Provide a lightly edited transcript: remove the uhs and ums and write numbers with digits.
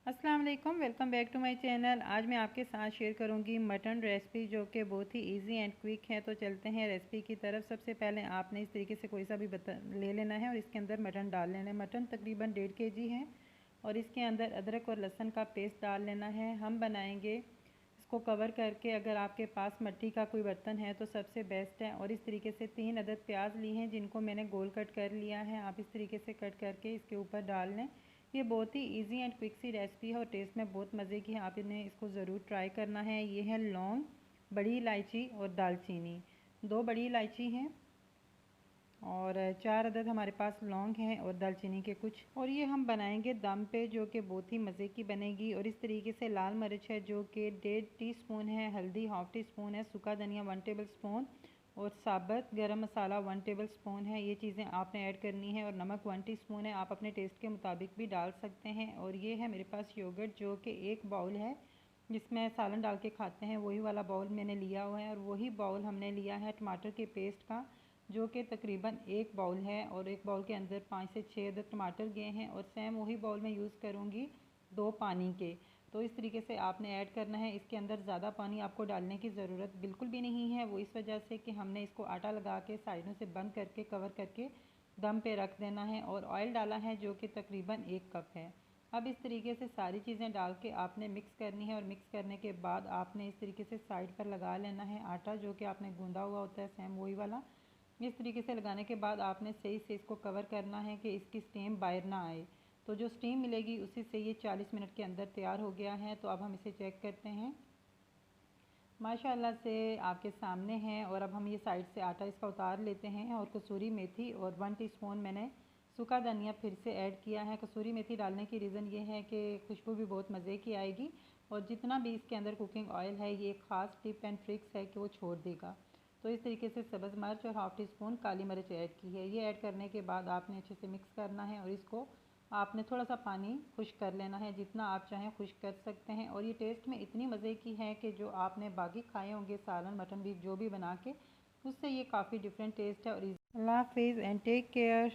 अस्सलाम वालेकुम, welcome back to my channel. आज मैं आपके साथ शेयर करूंगी मटन रेसिपी जो कि बहुत ही इजी एंड क्विक है। तो चलते हैं रेसिपी की तरफ। सबसे पहले आपने इस तरीके से कोई सा भी ले लेना है और इसके अंदर मटन डाल लेना है। मटन तकरीबन 1.5 kg है और इसके अंदर अदरक और लहसुन का पेस्ट डाल लेना है। हम बनाएंगे इसको कवर करके। अगर आपके पास मिट्टी का कोई बर्तन है तो सबसे बेस्ट है। और इस तरीके से 3 अदद प्याज ली हैं जिनको मैंने गोल कट कर लिया है। आप इस तरीके से कट करके इसके ऊपर डाल लें। ये बहुत ही इजी एंड क्विक सी रेसिपी है और टेस्ट में बहुत मज़े की है। आप इन्हें इसको ज़रूर ट्राई करना है। ये है लौंग, बड़ी इलायची और दालचीनी। 2 बड़ी इलायची हैं और 4 अदद हमारे पास लौंग हैं और दालचीनी के कुछ। और ये हम बनाएंगे दम पे, जो कि बहुत ही मज़े की बनेगी। और इस तरीके से लाल मिर्च है जो कि 1.5 टीस्पून है, हल्दी 1/2 टीस्पून है, सूखा धनिया 1 टेबल स्पून और साबुत गरम मसाला 1 टेबल स्पून है। ये चीज़ें आपने ऐड करनी है। और नमक 1 टीस्पून है। आप अपने टेस्ट के मुताबिक भी डाल सकते हैं। और ये है मेरे पास योगर्ट जो कि 1 बाउल है, जिसमें सालन डाल के खाते हैं, वही वाला बाउल मैंने लिया हुआ है। और वही बाउल हमने लिया है टमाटर के पेस्ट का, जो कि तकरीबन 1 बाउल है। और 1 बाउल के अंदर 5 से 6 अदद टमाटर गए हैं। और सेम वही बाउल में यूज़ करूँगी 2 पानी के। तो इस तरीके से आपने ऐड करना है। इसके अंदर ज़्यादा पानी आपको डालने की ज़रूरत बिल्कुल भी नहीं है। वो इस वजह से कि हमने इसको आटा लगा के साइडों से बंद करके कवर करके दम पे रख देना है। और ऑयल डाला है जो कि तकरीबन 1 कप है। अब इस तरीके से सारी चीज़ें डाल के आपने मिक्स करनी है। और मिक्स करने के बाद आपने इस तरीके से साइड पर लगा लेना है आटा, जो कि आपने गूंदा हुआ होता है, सेम वही वाला। इस तरीके से लगाने के बाद आपने सही से इसको कवर करना है कि इसकी स्टीम बाहर ना आए। तो जो स्टीम मिलेगी उसी से ये 40 मिनट के अंदर तैयार हो गया है। तो अब हम इसे चेक करते हैं। माशाल्लाह से आपके सामने है। और अब हम ये साइड से आटा इसका उतार लेते हैं। और कसूरी मेथी और 1 टीस्पून मैंने सूखा धनिया फिर से ऐड किया है। कसूरी मेथी डालने की रीज़न ये है कि खुशबू भी बहुत मज़े की आएगी। और जितना भी इसके अंदर कुकिंग ऑयल है, ये एक ख़ास टिप एंड ट्रिक्स है कि वो छोड़ देगा। तो इस तरीके से सब्ज़ मिर्च और 1/2 टीस्पून काली मिर्च ऐड की है। ये ऐड करने के बाद आपने अच्छे से मिक्स करना है। और इसको आपने थोड़ा सा पानी खुश्क कर लेना है, जितना आप चाहें खुश्क कर सकते हैं। और ये टेस्ट में इतनी मज़े की है कि जो आपने बाकी खाए होंगे सालन मटन बीफ जो भी बना के, उससे ये काफ़ी डिफरेंट टेस्ट है। और अल्लाह हाफिज़ एंड टेक केयर।